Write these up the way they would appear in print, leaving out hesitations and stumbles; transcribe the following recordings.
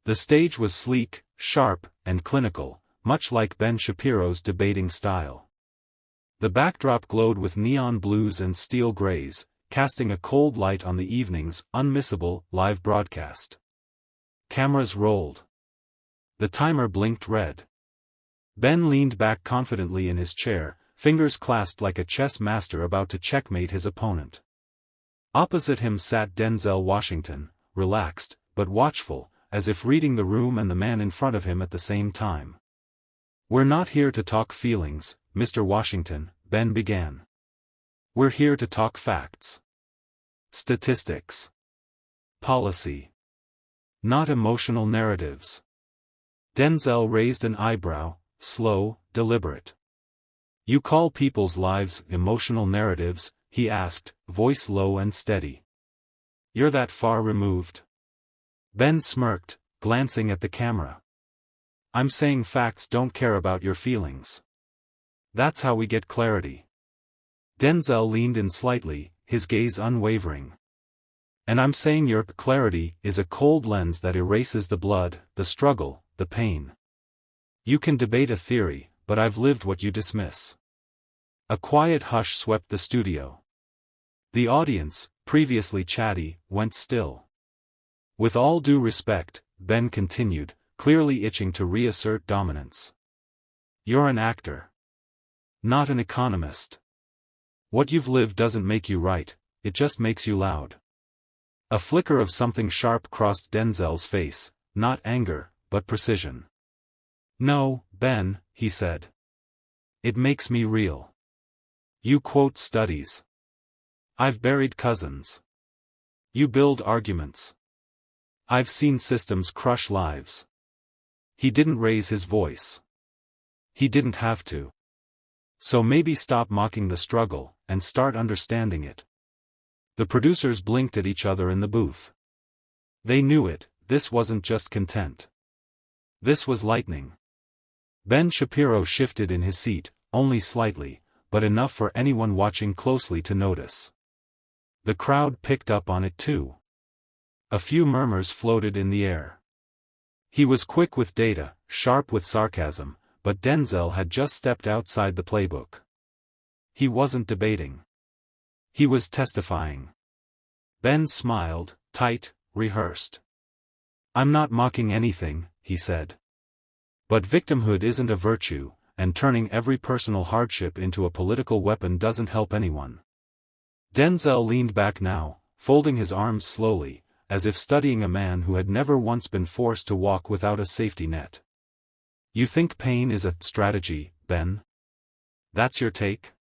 The stage was sleek, sharp, and clinical, much like Ben Shapiro's debating style. The backdrop glowed with neon blues and steel grays, casting a cold light on the evening's unmissable live broadcast. Cameras rolled. The timer blinked red. Ben leaned back confidently in his chair, fingers clasped like a chess master about to checkmate his opponent. Opposite him sat Denzel Washington, relaxed, but watchful, as if reading the room and the man in front of him at the same time. "We're not here to talk feelings, Mr. Washington," Ben began. "We're here to talk facts. Statistics. Policy. Not emotional narratives." Denzel raised an eyebrow, slow, deliberate. "You call people's lives emotional narratives?" he asked, voice low and steady. "You're that far removed?" Ben smirked, glancing at the camera. "I'm saying facts don't care about your feelings. That's how we get clarity." Denzel leaned in slightly, his gaze unwavering. "And I'm saying your clarity is a cold lens that erases the blood, the struggle, the pain. You can debate a theory, but I've lived what you dismiss." A quiet hush swept the studio. The audience, previously chatty, went still. "With all due respect," Ben continued, clearly itching to reassert dominance. "You're an actor. Not an economist. What you've lived doesn't make you right, it just makes you loud." A flicker of something sharp crossed Denzel's face, not anger, but precision. "No, Ben," he said. "It makes me real. You quote studies. I've buried cousins. You build arguments. I've seen systems crush lives." He didn't raise his voice. He didn't have to. "So maybe stop mocking the struggle, and start understanding it." The producers blinked at each other in the booth. They knew it, this wasn't just content. This was lightning. Ben Shapiro shifted in his seat, only slightly, but enough for anyone watching closely to notice. The crowd picked up on it too. A few murmurs floated in the air. He was quick with data, sharp with sarcasm, but Denzel had just stepped outside the playbook. He wasn't debating. He was testifying. Ben smiled, tight, rehearsed. "I'm not mocking anything," he said. "But victimhood isn't a virtue, and turning every personal hardship into a political weapon doesn't help anyone." Denzel leaned back now, folding his arms slowly, as if studying a man who had never once been forced to walk without a safety net. "You think pain is a strategy, Ben? That's your take?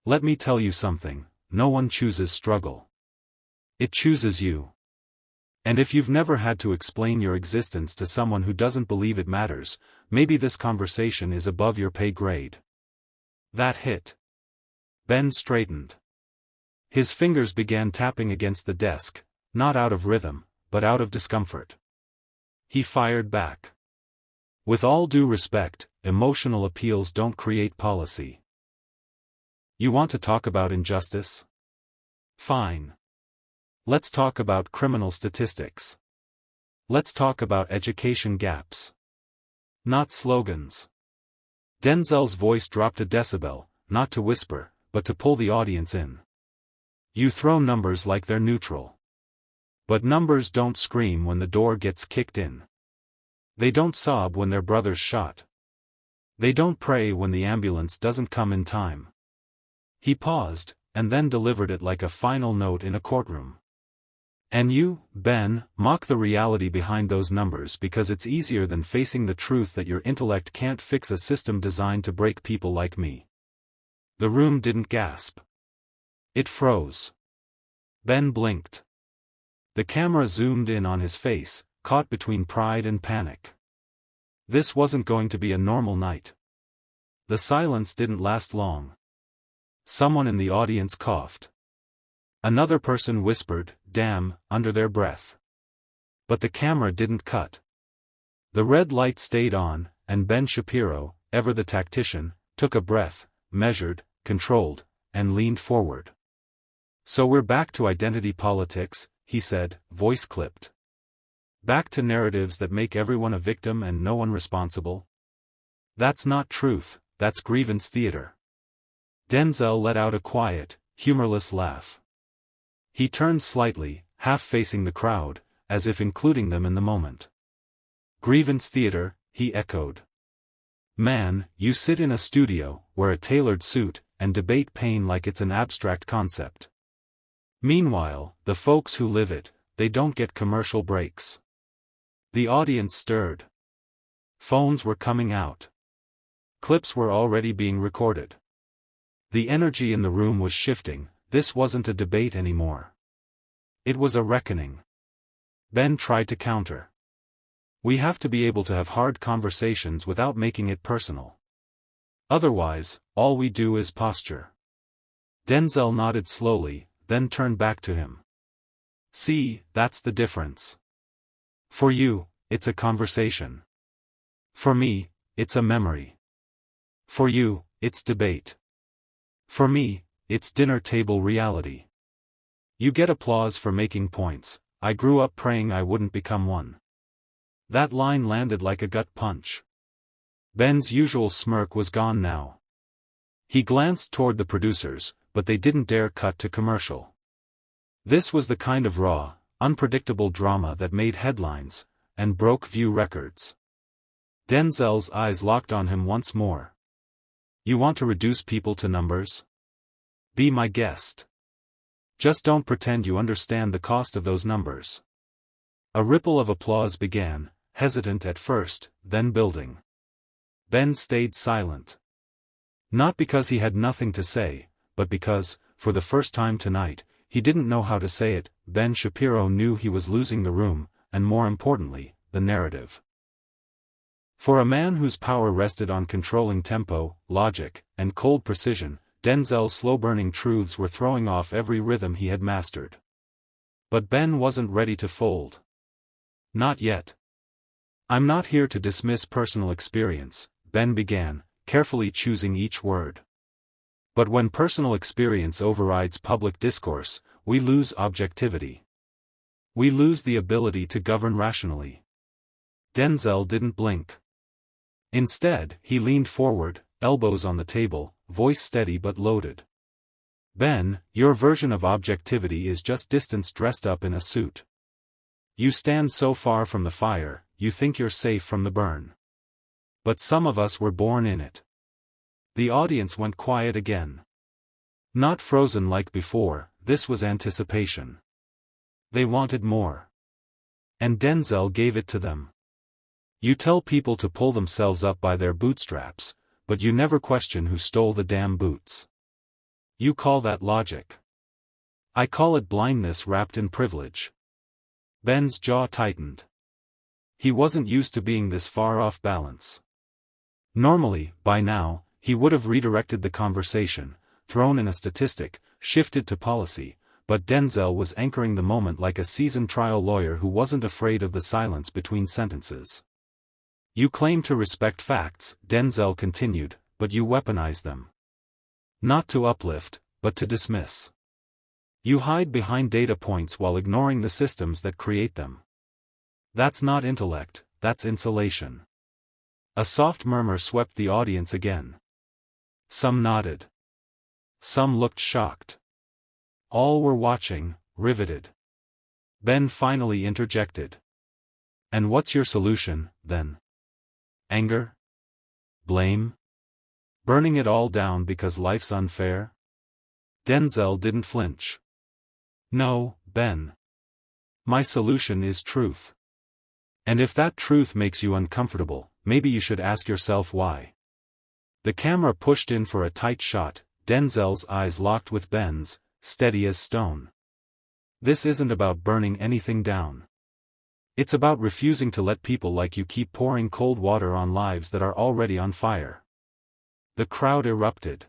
Let me tell you something, no one chooses struggle. It chooses you. And if you've never had to explain your existence to someone who doesn't believe it matters, maybe this conversation is above your pay grade." That hit. Ben straightened. His fingers began tapping against the desk, not out of rhythm, but out of discomfort. He fired back. "With all due respect, emotional appeals don't create policy. You want to talk about injustice? Fine. Let's talk about criminal statistics. Let's talk about education gaps. Not slogans." Denzel's voice dropped a decibel, not to whisper, but to pull the audience in. "You throw numbers like they're neutral. But numbers don't scream when the door gets kicked in. They don't sob when their brother's shot. They don't pray when the ambulance doesn't come in time." He paused, and then delivered it like a final note in a courtroom. "And you, Ben, mock the reality behind those numbers because it's easier than facing the truth that your intellect can't fix a system designed to break people like me." The room didn't gasp. It froze. Ben blinked. The camera zoomed in on his face, caught between pride and panic. This wasn't going to be a normal night. The silence didn't last long. Someone in the audience coughed. Another person whispered, "Damn," under their breath. But the camera didn't cut. The red light stayed on, and Ben Shapiro, ever the tactician, took a breath, measured, controlled, and leaned forward. "So we're back to identity politics," he said, voice clipped. Back to narratives that make everyone a victim and no one responsible? That's not truth, that's grievance theater. Denzel let out a quiet, humorless laugh. He turned slightly, half facing the crowd, as if including them in the moment. Grievance theater, he echoed. Man, you sit in a studio, wear a tailored suit, and debate pain like it's an abstract concept. Meanwhile, the folks who live it, they don't get commercial breaks. The audience stirred. Phones were coming out. Clips were already being recorded. The energy in the room was shifting. This wasn't a debate anymore. It was a reckoning. Ben tried to counter. We have to be able to have hard conversations without making it personal. Otherwise, all we do is posture. Denzel nodded slowly, then turned back to him. See, that's the difference. For you, it's a conversation. For me, it's a memory. For you, it's debate. For me, it's dinner table reality. You get applause for making points. I grew up praying I wouldn't become one. That line landed like a gut punch. Ben's usual smirk was gone now. He glanced toward the producers, but they didn't dare cut to commercial. This was the kind of raw, unpredictable drama that made headlines, and broke view records. Denzel's eyes locked on him once more. You want to reduce people to numbers? Be my guest. Just don't pretend you understand the cost of those numbers. A ripple of applause began, hesitant at first, then building. Ben stayed silent. Not because he had nothing to say, but because, for the first time tonight, he didn't know how to say it. Ben Shapiro knew he was losing the room, and more importantly, the narrative. For a man whose power rested on controlling tempo, logic, and cold precision, Denzel's slow-burning truths were throwing off every rhythm he had mastered. But Ben wasn't ready to fold. Not yet. I'm not here to dismiss personal experience, Ben began, carefully choosing each word. But when personal experience overrides public discourse, we lose objectivity. We lose the ability to govern rationally. Denzel didn't blink. Instead, he leaned forward, elbows on the table, voice steady but loaded. Ben, your version of objectivity is just distance dressed up in a suit. You stand so far from the fire, you think you're safe from the burn. But some of us were born in it. The audience went quiet again. Not frozen like before, this was anticipation. They wanted more. And Denzel gave it to them. You tell people to pull themselves up by their bootstraps, but you never question who stole the damn boots. You call that logic. I call it blindness wrapped in privilege. Ben's jaw tightened. He wasn't used to being this far off balance. Normally, by now, he would have redirected the conversation, thrown in a statistic, shifted to policy, but Denzel was anchoring the moment like a seasoned trial lawyer who wasn't afraid of the silence between sentences. You claim to respect facts, Denzel continued, but you weaponize them. Not to uplift, but to dismiss. You hide behind data points while ignoring the systems that create them. That's not intellect, that's insulation. A soft murmur swept the audience again. Some nodded. Some looked shocked. All were watching, riveted. Ben finally interjected. And what's your solution, then? Anger? Blame? Burning it all down because life's unfair? Denzel didn't flinch. No, Ben. My solution is truth. And if that truth makes you uncomfortable, maybe you should ask yourself why. The camera pushed in for a tight shot, Denzel's eyes locked with Ben's, steady as stone. This isn't about burning anything down. It's about refusing to let people like you keep pouring cold water on lives that are already on fire. The crowd erupted.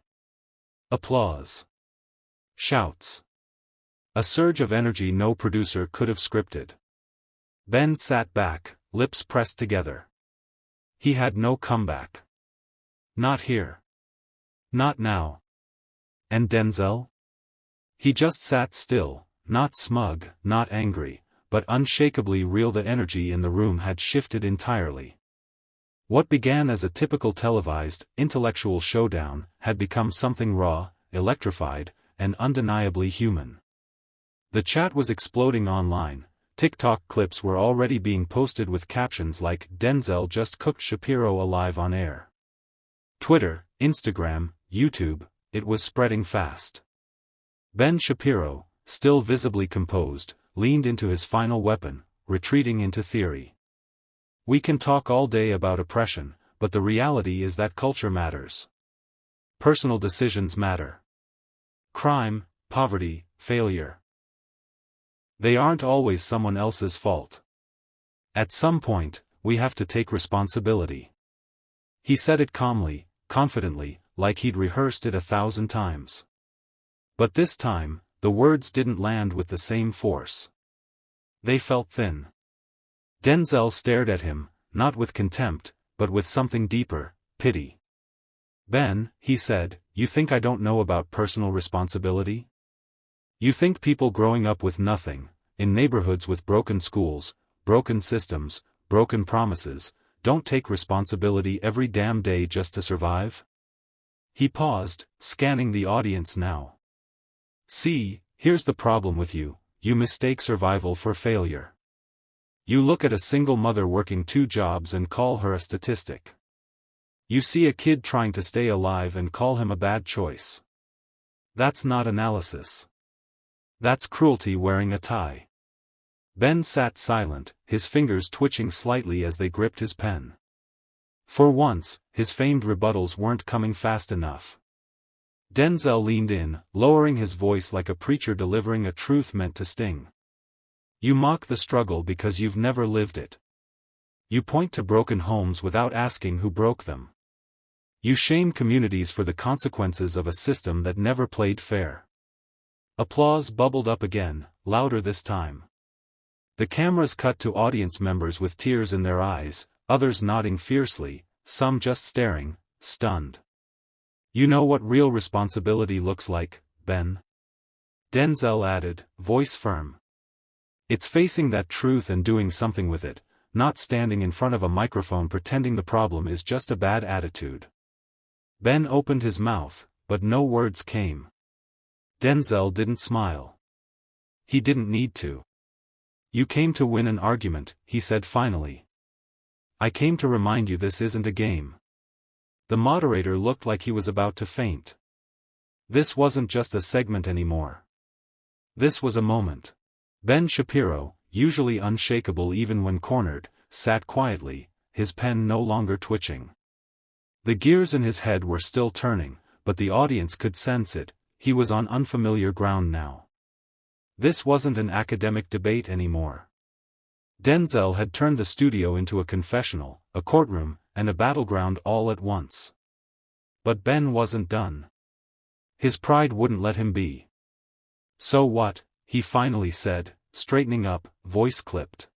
Applause. Shouts. A surge of energy no producer could have scripted. Ben sat back, lips pressed together. He had no comeback. Not here. Not now. And Denzel? He just sat still, not smug, not angry, but unshakably real. The energy in the room had shifted entirely. What began as a typical televised, intellectual showdown, had become something raw, electrified, and undeniably human. The chat was exploding online. TikTok clips were already being posted with captions like, "Denzel just cooked Shapiro alive on air." Twitter, Instagram, YouTube, it was spreading fast. Ben Shapiro, still visibly composed, leaned into his final weapon, retreating into theory. "We can talk all day about oppression, but the reality is that culture matters. Personal decisions matter. Crime, poverty, failure. They aren't always someone else's fault. At some point, we have to take responsibility." He said it calmly, confidently, like he'd rehearsed it 1,000 times. But this time, the words didn't land with the same force. They felt thin. Denzel stared at him, not with contempt, but with something deeper, pity. "Ben," he said, "you think I don't know about personal responsibility? You think people growing up with nothing, in neighborhoods with broken schools, broken systems, broken promises, don't take responsibility every damn day just to survive?" He paused, scanning the audience now. "See, here's the problem with you, you mistake survival for failure. You look at a single mother working 2 jobs and call her a statistic. You see a kid trying to stay alive and call him a bad choice. That's not analysis. That's cruelty wearing a tie." Ben sat silent, his fingers twitching slightly as they gripped his pen. For once, his famed rebuttals weren't coming fast enough. Denzel leaned in, lowering his voice like a preacher delivering a truth meant to sting. "You mock the struggle because you've never lived it. You point to broken homes without asking who broke them. You shame communities for the consequences of a system that never played fair." Applause bubbled up again, louder this time. The cameras cut to audience members with tears in their eyes, others nodding fiercely, some just staring, stunned. "You know what real responsibility looks like, Ben?" Denzel added, voice firm. "It's facing that truth and doing something with it, not standing in front of a microphone pretending the problem is just a bad attitude." Ben opened his mouth, but no words came. Denzel didn't smile. He didn't need to. "You came to win an argument," he said finally. "I came to remind you this isn't a game." The moderator looked like he was about to faint. This wasn't just a segment anymore. This was a moment. Ben Shapiro, usually unshakable even when cornered, sat quietly, his pen no longer twitching. The gears in his head were still turning, but the audience could sense it, he was on unfamiliar ground now. This wasn't an academic debate anymore. Denzel had turned the studio into a confessional, a courtroom, and a battleground all at once. But Ben wasn't done. His pride wouldn't let him be. "So what?" he finally said, straightening up, voice clipped.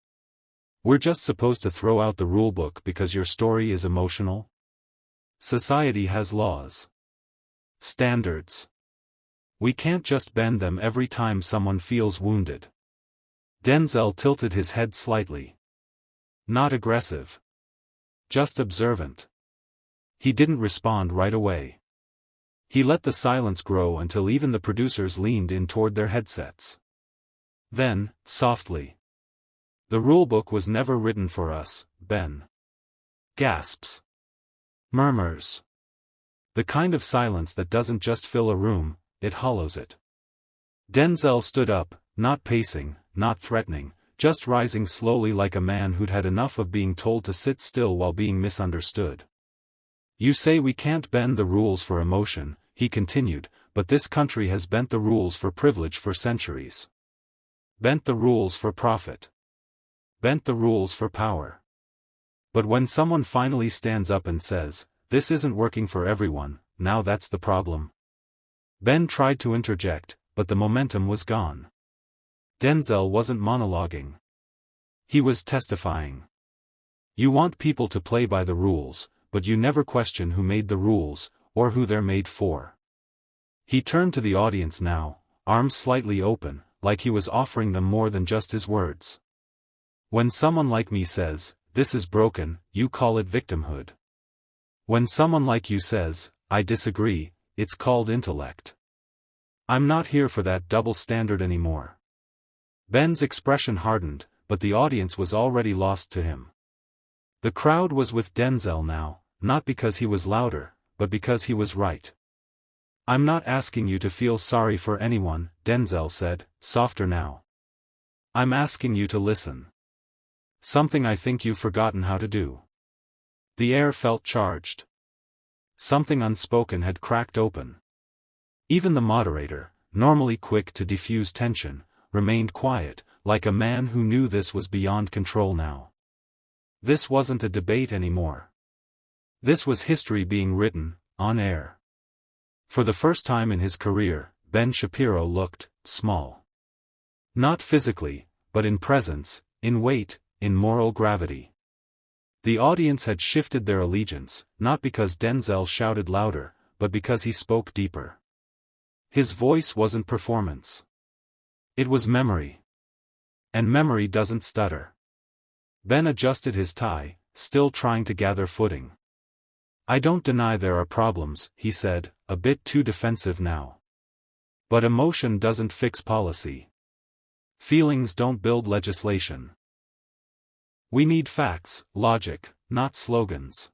"We're just supposed to throw out the rulebook because your story is emotional? Society has laws. Standards. We can't just bend them every time someone feels wounded." Denzel tilted his head slightly. Not aggressive. Just observant. He didn't respond right away. He let the silence grow until even the producers leaned in toward their headsets. Then, softly. "The rulebook was never written for us, Ben." Gasps. Murmurs. The kind of silence that doesn't just fill a room, it hollows it. Denzel stood up, not pacing, not threatening, just rising slowly like a man who'd had enough of being told to sit still while being misunderstood. "You say we can't bend the rules for emotion," he continued, "but this country has bent the rules for privilege for centuries. Bent the rules for profit. Bent the rules for power. But when someone finally stands up and says, 'This isn't working for everyone,' now that's the problem." Ben tried to interject, but the momentum was gone. Denzel wasn't monologuing. He was testifying. "You want people to play by the rules, but you never question who made the rules, or who they're made for." He turned to the audience now, arms slightly open, like he was offering them more than just his words. When someone like me says, "This is broken," you call it victimhood. When someone like you says, "I disagree," it's called intellect. I'm not here for that double standard anymore. Ben's expression hardened, but the audience was already lost to him. The crowd was with Denzel now, not because he was louder, but because he was right. "I'm not asking you to feel sorry for anyone," Denzel said, softer now. "I'm asking you to listen. Something I think you've forgotten how to do." The air felt charged. Something unspoken had cracked open. Even the moderator, normally quick to diffuse tension, remained quiet, like a man who knew this was beyond control now. This wasn't a debate anymore. This was history being written, on air. For the first time in his career, Ben Shapiro looked small. Not physically, but in presence, in weight, in moral gravity. The audience had shifted their allegiance, not because Denzel shouted louder, but because he spoke deeper. His voice wasn't performance. It was memory. And memory doesn't stutter. Ben adjusted his tie, still trying to gather footing. "I don't deny there are problems," he said, a bit too defensive now. "But emotion doesn't fix policy. Feelings don't build legislation. We need facts, logic, not slogans."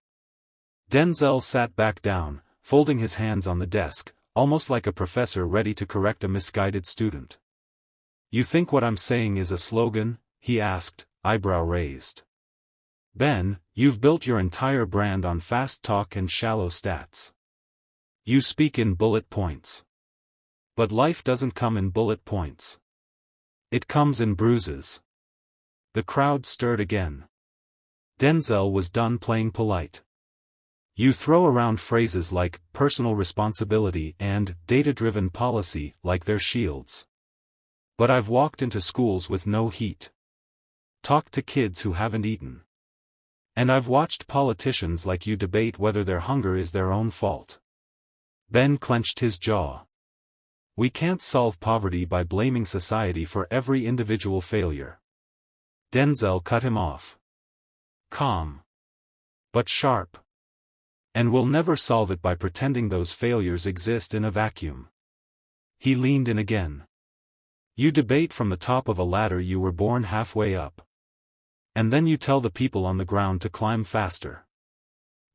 Denzel sat back down, folding his hands on the desk, almost like a professor ready to correct a misguided student. "You think what I'm saying is a slogan?" he asked, eyebrow raised. "Ben, you've built your entire brand on fast talk and shallow stats. You speak in bullet points. But life doesn't come in bullet points. It comes in bruises." The crowd stirred again. Denzel was done playing polite. "You throw around phrases like personal responsibility and data-driven policy like they're shields. But I've walked into schools with no heat. Talked to kids who haven't eaten. And I've watched politicians like you debate whether their hunger is their own fault." Ben clenched his jaw. "We can't solve poverty by blaming society for every individual failure." Denzel cut him off. Calm. But sharp. "And we'll never solve it by pretending those failures exist in a vacuum." He leaned in again. "You debate from the top of a ladder you were born halfway up. And then you tell the people on the ground to climb faster."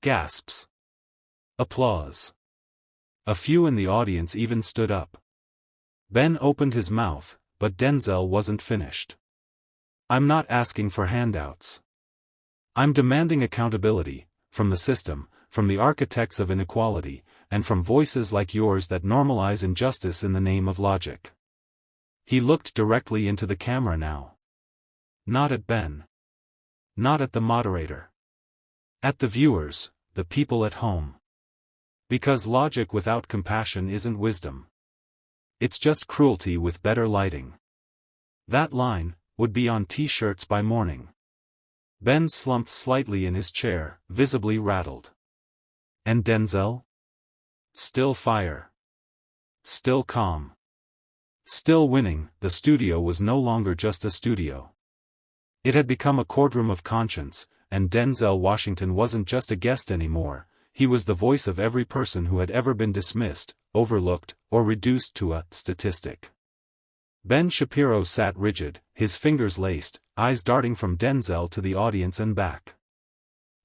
Gasps. Applause. A few in the audience even stood up. Ben opened his mouth, but Denzel wasn't finished. "I'm not asking for handouts. I'm demanding accountability, from the system, from the architects of inequality, and from voices like yours that normalize injustice in the name of logic." He looked directly into the camera now. Not at Ben. Not at the moderator. At the viewers, the people at home. Because logic without compassion isn't wisdom. It's just cruelty with better lighting. That line would be on t-shirts by morning. Ben slumped slightly in his chair, visibly rattled. And Denzel? Still fire. Still calm. Still winning. The studio was no longer just a studio. It had become a courtroom of conscience, and Denzel Washington wasn't just a guest anymore, he was the voice of every person who had ever been dismissed, overlooked, or reduced to a statistic. Ben Shapiro sat rigid, his fingers laced, eyes darting from Denzel to the audience and back.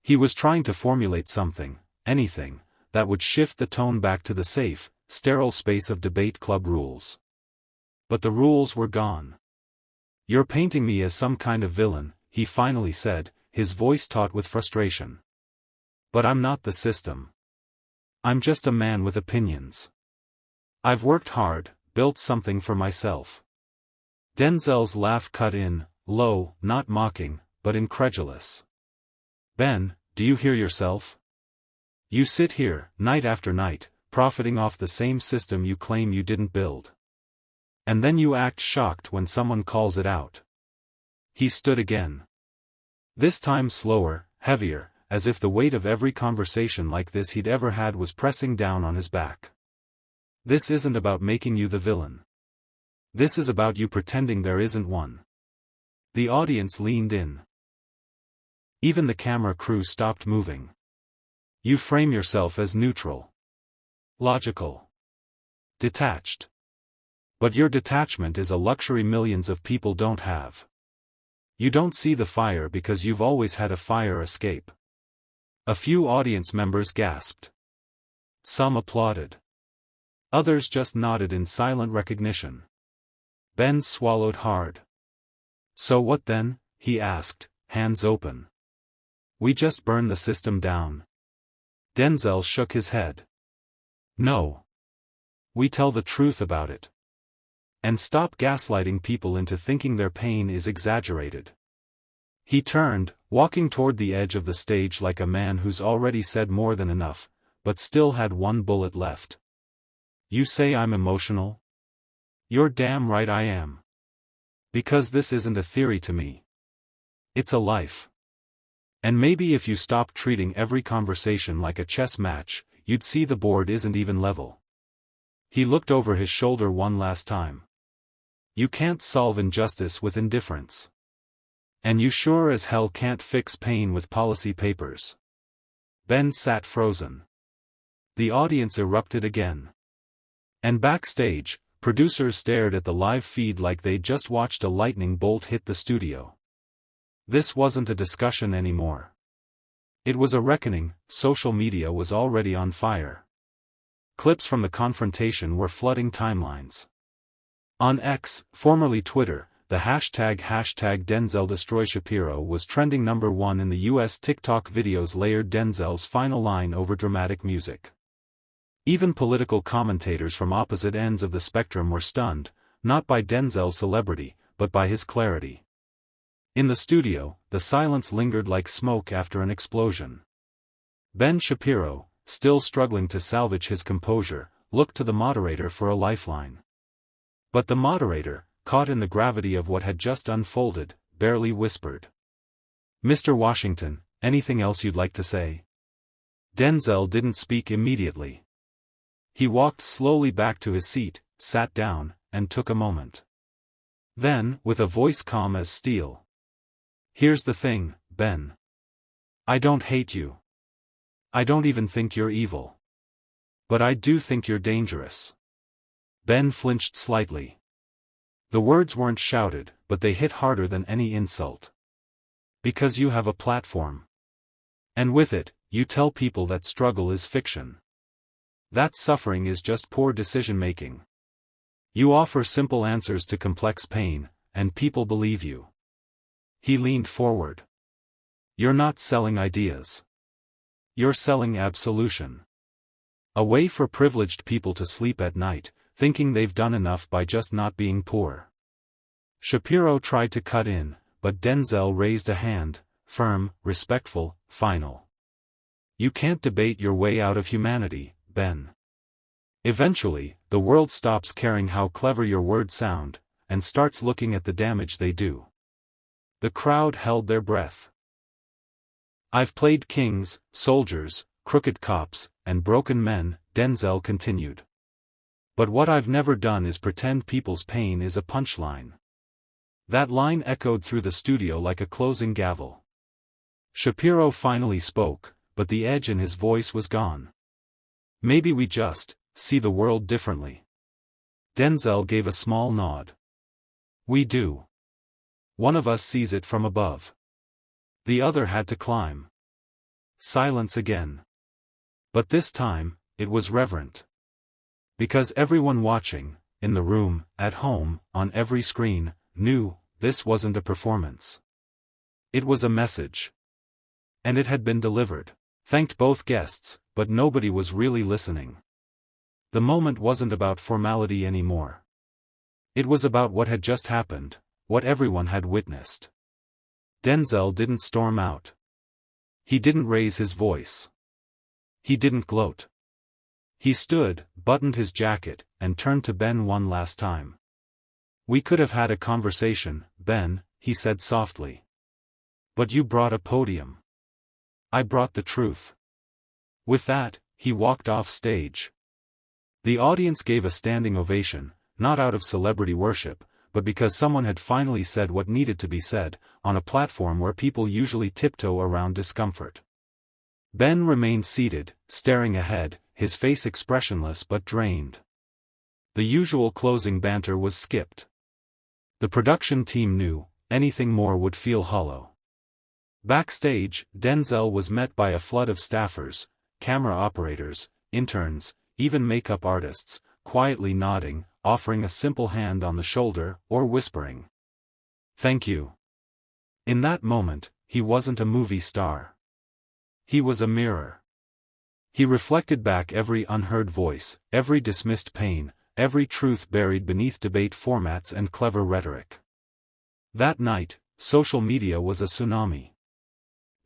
He was trying to formulate something, anything, that would shift the tone back to the safe, sterile space of debate club rules. But the rules were gone. "You're painting me as some kind of villain," he finally said, his voice taut with frustration. "But I'm not the system. I'm just a man with opinions. I've worked hard, built something for myself." Denzel's laugh cut in, low, not mocking, but incredulous. "Ben, do you hear yourself? You sit here, night after night, profiting off the same system you claim you didn't build. And then you act shocked when someone calls it out." He stood again. This time slower, heavier, as if the weight of every conversation like this he'd ever had was pressing down on his back. "This isn't about making you the villain. This is about you pretending there isn't one. The audience leaned in. Even the camera crew stopped moving. You frame yourself as neutral. Logical. Detached. But your detachment is a luxury millions of people don't have. You don't see the fire because you've always had a fire escape. A few audience members gasped. Some applauded. Others just nodded in silent recognition. Ben swallowed hard. So what then? He asked, hands open. We just burn the system down. Denzel shook his head. No. We tell the truth about it. And stop gaslighting people into thinking their pain is exaggerated. He turned, walking toward the edge of the stage like a man who's already said more than enough, but still had one bullet left. You say I'm emotional? You're damn right I am. Because this isn't a theory to me. It's a life. And maybe if you stopped treating every conversation like a chess match, you'd see the board isn't even level. He looked over his shoulder one last time. You can't solve injustice with indifference. And you sure as hell can't fix pain with policy papers. Ben sat frozen. The audience erupted again. And backstage, producers stared at the live feed like they'd just watched a lightning bolt hit the studio. This wasn't a discussion anymore. It was a reckoning. Social media was already on fire. Clips from the confrontation were flooding timelines. On X, formerly Twitter, the hashtag #DenzelDestroyShapiro was trending #1 in the US. TikTok videos layered Denzel's final line over dramatic music. Even political commentators from opposite ends of the spectrum were stunned, not by Denzel's celebrity, but by his clarity. In the studio, the silence lingered like smoke after an explosion. Ben Shapiro, still struggling to salvage his composure, looked to the moderator for a lifeline. But the moderator, caught in the gravity of what had just unfolded, barely whispered. Mr. Washington, anything else you'd like to say? Denzel didn't speak immediately. He walked slowly back to his seat, sat down, and took a moment. Then, with a voice calm as steel. Here's the thing, Ben. I don't hate you. I don't even think you're evil. But I do think you're dangerous. Ben flinched slightly. The words weren't shouted, but they hit harder than any insult. Because you have a platform. And with it, you tell people that struggle is fiction. That suffering is just poor decision-making. You offer simple answers to complex pain, and people believe you. He leaned forward. You're not selling ideas. You're selling absolution. A way for privileged people to sleep at night, thinking they've done enough by just not being poor. Shapiro tried to cut in, but Denzel raised a hand, firm, respectful, final. You can't debate your way out of humanity, Ben. Eventually, the world stops caring how clever your words sound, and starts looking at the damage they do. The crowd held their breath. I've played kings, soldiers, crooked cops, and broken men, Denzel continued. But what I've never done is pretend people's pain is a punchline. That line echoed through the studio like a closing gavel. Shapiro finally spoke, but the edge in his voice was gone. Maybe we just see the world differently. Denzel gave a small nod. We do. One of us sees it from above. The other had to climb. Silence again. But this time, it was reverent. Because everyone watching, in the room, at home, on every screen, knew, this wasn't a performance. It was a message. And it had been delivered. Thanked both guests, but nobody was really listening. The moment wasn't about formality anymore. It was about what had just happened, what everyone had witnessed. Denzel didn't storm out. He didn't raise his voice. He didn't gloat. He stood, buttoned his jacket, and turned to Ben one last time. We could have had a conversation, Ben, he said softly. But you brought a podium. I brought the truth. With that, he walked off stage. The audience gave a standing ovation, not out of celebrity worship, but because someone had finally said what needed to be said, on a platform where people usually tiptoe around discomfort. Ben remained seated, staring ahead, his face expressionless but drained. The usual closing banter was skipped. The production team knew, anything more would feel hollow. Backstage, Denzel was met by a flood of staffers, camera operators, interns, even makeup artists, quietly nodding, offering a simple hand on the shoulder, or whispering, "Thank you." In that moment, he wasn't a movie star. He was a mirror. He reflected back every unheard voice, every dismissed pain, every truth buried beneath debate formats and clever rhetoric. That night, social media was a tsunami.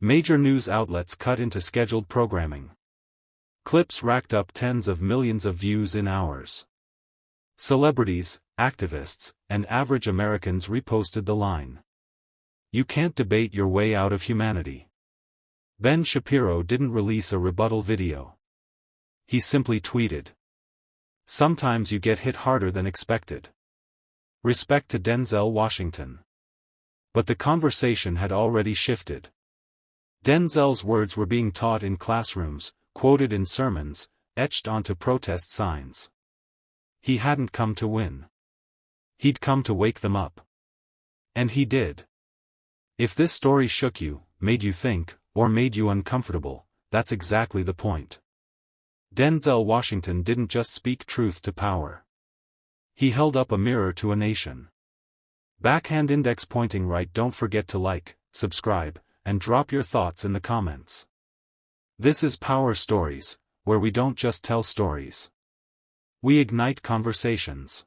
Major news outlets cut into scheduled programming. Clips racked up tens of millions of views in hours. Celebrities, activists, and average Americans reposted the line, "You can't debate your way out of humanity." Ben Shapiro didn't release a rebuttal video. He simply tweeted, "Sometimes you get hit harder than expected. Respect to Denzel Washington." But the conversation had already shifted. Denzel's words were being taught in classrooms, quoted in sermons, etched onto protest signs. He hadn't come to win. He'd come to wake them up. And he did. If this story shook you, made you think, or made you uncomfortable, that's exactly the point. Denzel Washington didn't just speak truth to power. He held up a mirror to a nation. Backhand index pointing right. Don't forget to like, subscribe, and drop your thoughts in the comments. This is Power Stories, where we don't just tell stories. We ignite conversations.